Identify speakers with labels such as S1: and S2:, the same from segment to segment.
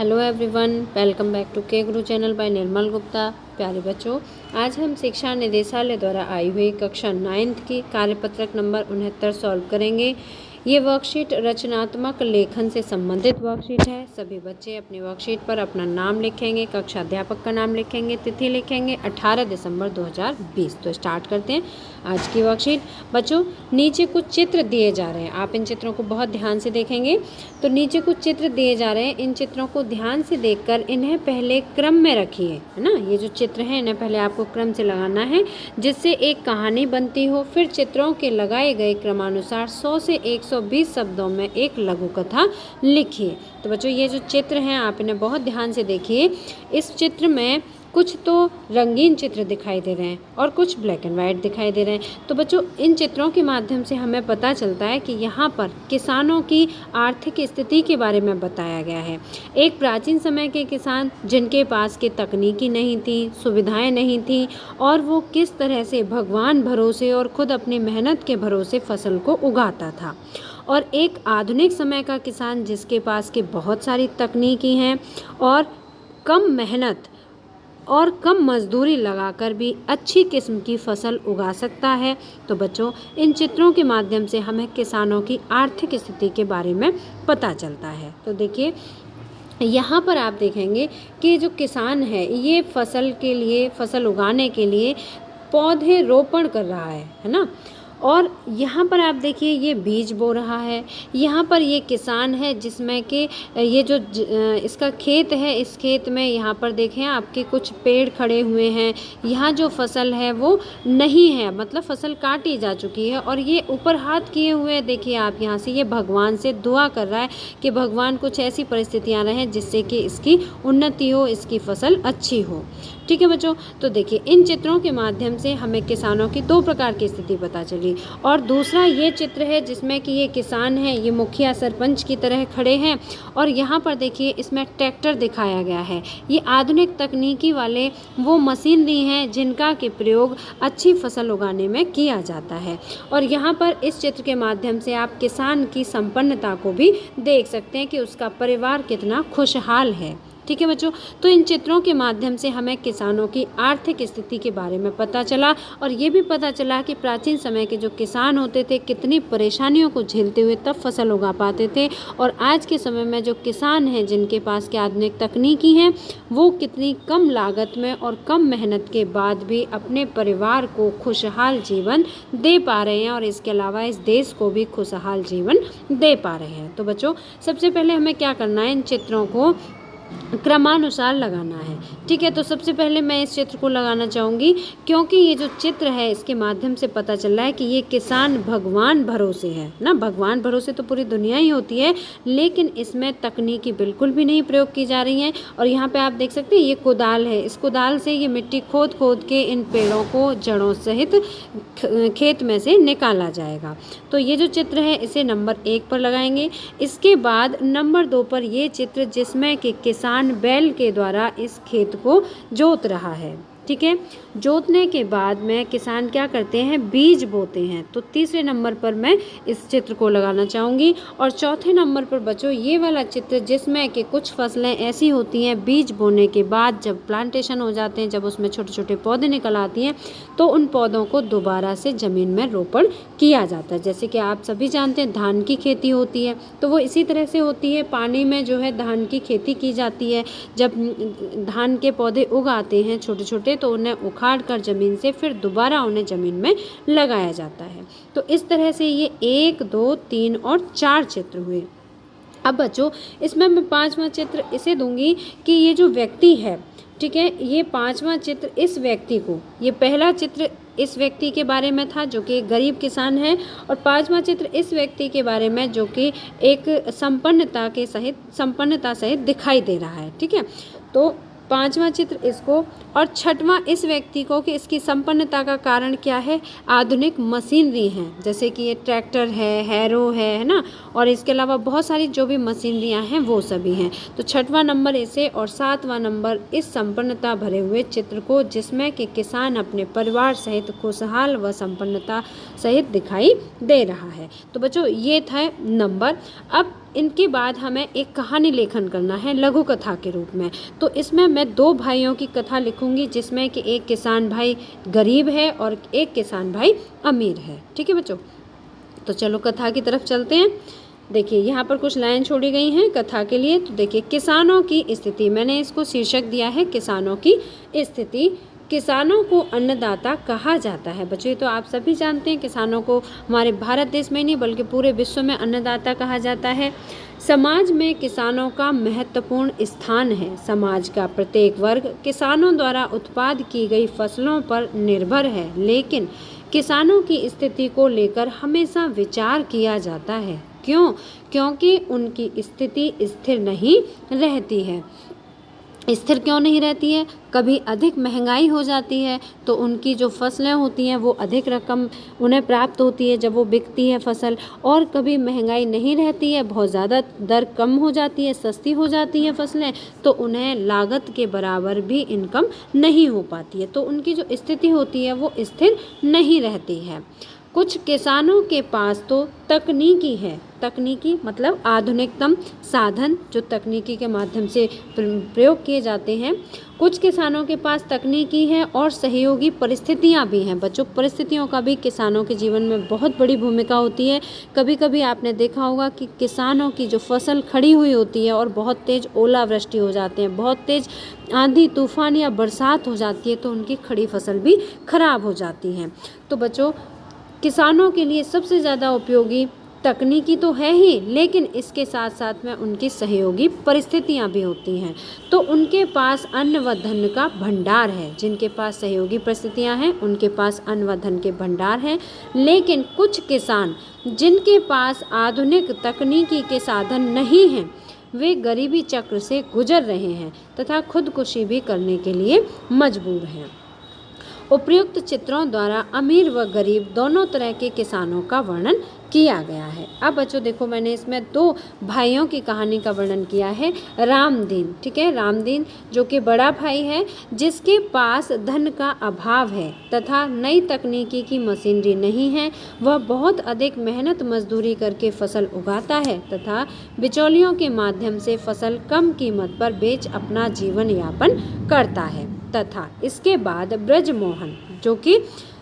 S1: Hello everyone, welcome back to K Guru channel bye निर्मल गुप्ता। प्यारे बच्चों, आज हम शिक्षा निदेशालय द्वारा आई हुई कक्षा 9th की कार्यपत्रक नंबर 69 सॉल्व करेंगे। ये वर्कशीट रचनात्मक लेखन से संबंधित वर्कशीट है। सभी बच्चे अपनी वर्कशीट पर अपना नाम लिखेंगे, कक्षा अध्यापक का नाम लिखेंगे, तिथि लिखेंगे 18 दिसंबर 2020। तो स्टार्ट करते हैं आज की वर्कशीट। बच्चों, नीचे कुछ चित्र दिए जा रहे हैं, आप इन चित्रों को बहुत ध्यान से देखेंगे। तो नीचे कुछ चित्र दिए जा रहे हैं, इन चित्रों को ध्यान से देखकर इन्हें पहले क्रम में रखिए, है ना। ये जो चित्र हैं इन्हें पहले आपको क्रम से लगाना है, जिससे एक कहानी बनती हो। फिर चित्रों के लगाए गए क्रमानुसार 100 से 120 शब्दों में एक लघु कथा लिखिए। तो बच्चों, ये जो चित्र हैं आप इन्हें बहुत ध्यान से देखिए। इस चित्र में कुछ तो रंगीन चित्र दिखाई दे रहे हैं और कुछ ब्लैक एंड वाइट दिखाई दे रहे हैं। तो बच्चों, इन चित्रों के माध्यम से हमें पता चलता है कि यहाँ पर किसानों की आर्थिक स्थिति के बारे में बताया गया है। एक प्राचीन समय के किसान जिनके पास की तकनीकी नहीं थी, सुविधाएं नहीं थी, और वो किस तरह से भगवान भरोसे और खुद अपनी मेहनत के भरोसे फसल को उगाता था। और एक आधुनिक समय का किसान जिसके पास की बहुत सारी तकनीकी हैं और कम मेहनत और कम मजदूरी लगाकर भी अच्छी किस्म की फसल उगा सकता है। तो बच्चों, इन चित्रों के माध्यम से हमें किसानों की आर्थिक स्थिति के बारे में पता चलता है। तो देखिए, यहाँ पर आप देखेंगे कि जो किसान है ये फसल उगाने के लिए पौधे रोपण कर रहा है ना। और यहाँ पर आप देखिए ये बीज बो रहा है। यहाँ पर ये किसान है जिसमें कि ये जो इसका खेत है, इस खेत में यहाँ पर देखें आपके कुछ पेड़ खड़े हुए हैं। यहाँ जो फसल है वो नहीं है, मतलब फसल काटी जा चुकी है। और ये ऊपर हाथ किए हुए देखिए आप यहाँ से, ये भगवान से दुआ कर रहा है कि भगवान कुछ ऐसी परिस्थितियाँ रहें जिससे कि इसकी उन्नति हो, इसकी फसल अच्छी हो। ठीक है बच्चों, तो देखिए इन चित्रों के माध्यम से हमें किसानों की दो प्रकार की स्थिति पता चली। और दूसरा ये चित्र है जिसमें कि ये किसान हैं, ये मुखिया सरपंच की तरह खड़े हैं। और यहाँ पर देखिए इसमें ट्रैक्टर दिखाया गया है। ये आधुनिक तकनीकी वाले वो मशीनरी हैं जिनका के प्रयोग अच्छी फसल उगाने में किया जाता है। और यहाँ पर इस चित्र के माध्यम से आप किसान की संपन्नता को भी देख सकते हैं कि उसका परिवार कितना खुशहाल है। ठीक है बच्चों, तो इन चित्रों के माध्यम से हमें किसानों की आर्थिक स्थिति के बारे में पता चला। और ये भी पता चला कि प्राचीन समय के जो किसान होते थे कितनी परेशानियों को झेलते हुए तब फसल उगा पाते थे। और आज के समय में जो किसान हैं जिनके पास की आधुनिक तकनीकी हैं, वो कितनी कम लागत में और कम मेहनत के बाद भी अपने परिवार को खुशहाल जीवन दे पा रहे हैं, और इसके अलावा इस देश को भी खुशहाल जीवन दे पा रहे हैं। तो बच्चों, सबसे पहले हमें क्या करना है, इन चित्रों को क्रमानुसार लगाना है। ठीक है, तो सबसे पहले मैं इस चित्र को लगाना चाहूँगी, क्योंकि ये जो चित्र है इसके माध्यम से पता चल रहा है कि ये किसान भगवान भरोसे है ना। भगवान भरोसे तो पूरी दुनिया ही होती है, लेकिन इसमें तकनीकी बिल्कुल भी नहीं प्रयोग की जा रही हैं। और यहाँ पे आप देख सकते हैं ये कुदाल है, इस कुदाल से ये मिट्टी खोद खोद के इन पेड़ों को जड़ों सहित खेत में से निकाला जाएगा। तो ये जो चित्र है इसे नंबर 1 पर लगाएंगे। इसके बाद नंबर 2 पर ये चित्र जिसमें कि किसान बैल के द्वारा इस खेत को जोत रहा है। ठीक है, जोतने के बाद में किसान क्या करते हैं, बीज बोते हैं। तो तीसरे नंबर पर मैं इस चित्र को लगाना चाहूँगी। और चौथे नंबर पर बच्चों ये वाला चित्र जिसमें कि कुछ फसलें ऐसी होती हैं बीज बोने के बाद जब प्लांटेशन हो जाते हैं, जब उसमें छोटे छोटे पौधे निकल आती हैं, तो उन पौधों को दोबारा से ज़मीन में रोपण किया जाता है। जैसे कि आप सभी जानते हैं धान की खेती होती है, तो वो इसी तरह से होती है। पानी में जो है धान की खेती की जाती है। जब धान के पौधे उग आते हैं छोटे छोटे, तो उन्हें उखाड़ कर ज़मीन से फिर दोबारा उन्हें ज़मीन में लगाया जाता है। तो इस तरह से ये 1, 2, 3 और 4 चित्र हुए। अब बच्चों, इसमें मैं 5वां चित्र इसे दूंगी कि ये जो व्यक्ति है, ठीक है, ये 5वां चित्र इस व्यक्ति को, ये पहला चित्र इस व्यक्ति के बारे में था जो कि एक गरीब किसान है, और 5वां चित्र इस व्यक्ति के बारे में जो कि एक संपन्नता सहित दिखाई दे रहा है। ठीक है, तो 5वां चित्र इसको, और 6वां इस व्यक्ति को कि इसकी संपन्नता का कारण क्या है, आधुनिक मशीनरी हैं, जैसे कि ये ट्रैक्टर है, हैरो है ना, और इसके अलावा बहुत सारी जो भी मशीनरियां हैं वो सभी हैं। तो 6वां नंबर इसे, और 7वां नंबर इस संपन्नता भरे हुए चित्र को जिसमें कि किसान अपने परिवार सहित खुशहाल व संपन्नता सहित दिखाई दे रहा है। तो बच्चों ये था नंबर। अब इनके बाद हमें एक कहानी लेखन करना है लघु कथा के रूप में। तो इसमें मैं 2 भाइयों की कथा लिखूंगी, जिसमें कि एक किसान भाई गरीब है और एक किसान भाई अमीर है। ठीक है बच्चों, तो चलो कथा की तरफ चलते हैं। देखिए यहाँ पर कुछ लाइन छोड़ी गई हैं कथा के लिए। तो देखिए, किसानों की स्थिति, मैंने इसको शीर्षक दिया है किसानों की स्थिति। किसानों को अन्नदाता कहा जाता है। बच्चों, ये तो आप सभी जानते हैं, किसानों को हमारे भारत देश में नहीं बल्कि पूरे विश्व में अन्नदाता कहा जाता है। समाज में किसानों का महत्वपूर्ण स्थान है। समाज का प्रत्येक वर्ग किसानों द्वारा उत्पाद की गई फसलों पर निर्भर है, लेकिन किसानों की स्थिति को लेकर हमेशा विचार किया जाता है। क्यों? क्योंकि उनकी स्थिति स्थिर नहीं रहती है। स्थिर क्यों नहीं रहती है? कभी अधिक महंगाई हो जाती है तो उनकी जो फसलें होती हैं वो अधिक रकम उन्हें प्राप्त होती है जब वो बिकती है फसल, और कभी महंगाई नहीं रहती है, बहुत ज़्यादा दर कम हो जाती है, सस्ती हो जाती है फसलें, तो उन्हें लागत के बराबर भी इनकम नहीं हो पाती है। तो उनकी जो स्थिति होती है वो स्थिर नहीं रहती है। कुछ किसानों के पास तो तकनीकी है, तकनीकी मतलब आधुनिकतम साधन जो तकनीकी के माध्यम से प्रयोग किए जाते हैं। कुछ किसानों के पास तकनीकी है और सहयोगी परिस्थितियां भी हैं। बच्चों, परिस्थितियों का भी किसानों के जीवन में बहुत बड़ी भूमिका होती है। कभी कभी आपने देखा होगा कि किसानों की जो फसल खड़ी हुई होती है और बहुत तेज़ ओलावृष्टि हो जाते हैं, बहुत तेज़ आंधी तूफान या बरसात हो जाती है, तो उनकी खड़ी फसल भी खराब हो जाती है। तो बच्चों, किसानों के लिए सबसे ज़्यादा उपयोगी तकनीकी तो है ही, लेकिन इसके साथ साथ में उनकी सहयोगी परिस्थितियां भी होती हैं। तो उनके पास अन्न व धन का भंडार है। जिनके पास सहयोगी परिस्थितियां हैं उनके पास अन्न व धन के भंडार हैं। लेकिन कुछ किसान जिनके पास आधुनिक तकनीकी के साधन नहीं हैं, वे गरीबी चक्र से गुजर रहे हैं तथा खुदकुशी भी करने के लिए मजबूर हैं। उपयुक्त चित्रों द्वारा अमीर व गरीब दोनों तरह के किसानों का वर्णन किया गया है। अब बच्चों देखो, मैंने इसमें 2 भाइयों की कहानी का वर्णन किया है। रामदीन, ठीक है, रामदीन जो कि बड़ा भाई है, जिसके पास धन का अभाव है तथा नई तकनीकी की मशीनरी नहीं है। वह बहुत अधिक मेहनत मजदूरी करके फसल उगाता है तथा बिचौलियों के माध्यम से फसल कम कीमत पर बेच अपना जीवन यापन करता है। तथा इसके बाद ब्रजमोहन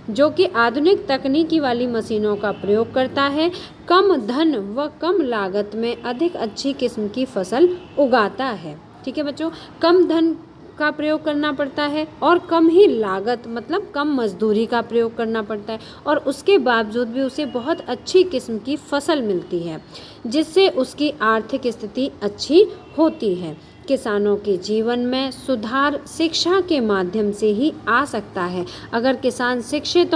S1: जो कि आधुनिक तकनीकी वाली मशीनों का प्रयोग करता है, कम धन व कम लागत में अधिक अच्छी किस्म की फसल उगाता है। ठीक है बच्चों, कम धन का प्रयोग करना पड़ता है और कम ही लागत मतलब कम मजदूरी का प्रयोग करना पड़ता है, और उसके बावजूद भी उसे बहुत अच्छी किस्म की फसल मिलती है, जिससे उसकी आर्थिक स्थिति अच्छी होती है। किसानों के जीवन में सुधार शिक्षा के माध्यम से ही आ सकता है। अगर किसान शिक्षित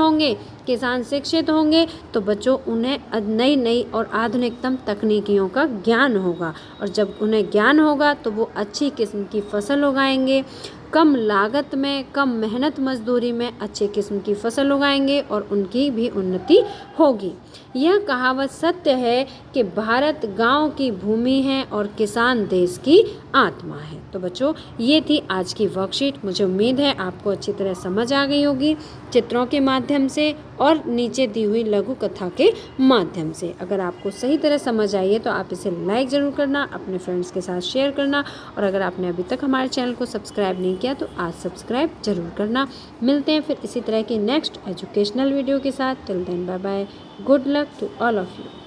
S1: होंगे तो बच्चों उन्हें नई नई और आधुनिकतम तकनीकियों का ज्ञान होगा, और जब उन्हें ज्ञान होगा तो वो अच्छी किस्म की फसल उगाएंगे, कम लागत में कम मेहनत मजदूरी में अच्छे किस्म की फसल उगाएंगे और उनकी भी उन्नति होगी। यह कहावत सत्य है कि भारत गांव की भूमि है और किसान देश की आत्मा है। तो बच्चों, ये थी आज की वर्कशीट। मुझे उम्मीद है आपको अच्छी तरह समझ आ गई होगी चित्रों के माध्यम से और नीचे दी हुई लघु कथा के माध्यम से। अगर आपको सही तरह समझ आई है तो आप इसे लाइक ज़रूर करना, अपने फ्रेंड्स के साथ शेयर करना, और अगर आपने अभी तक हमारे चैनल को सब्सक्राइब नहीं किया तो आज सब्सक्राइब जरूर करना। मिलते हैं फिर इसी तरह की नेक्स्ट एजुकेशनल वीडियो के साथ। Till then bye bye, good luck to all of you.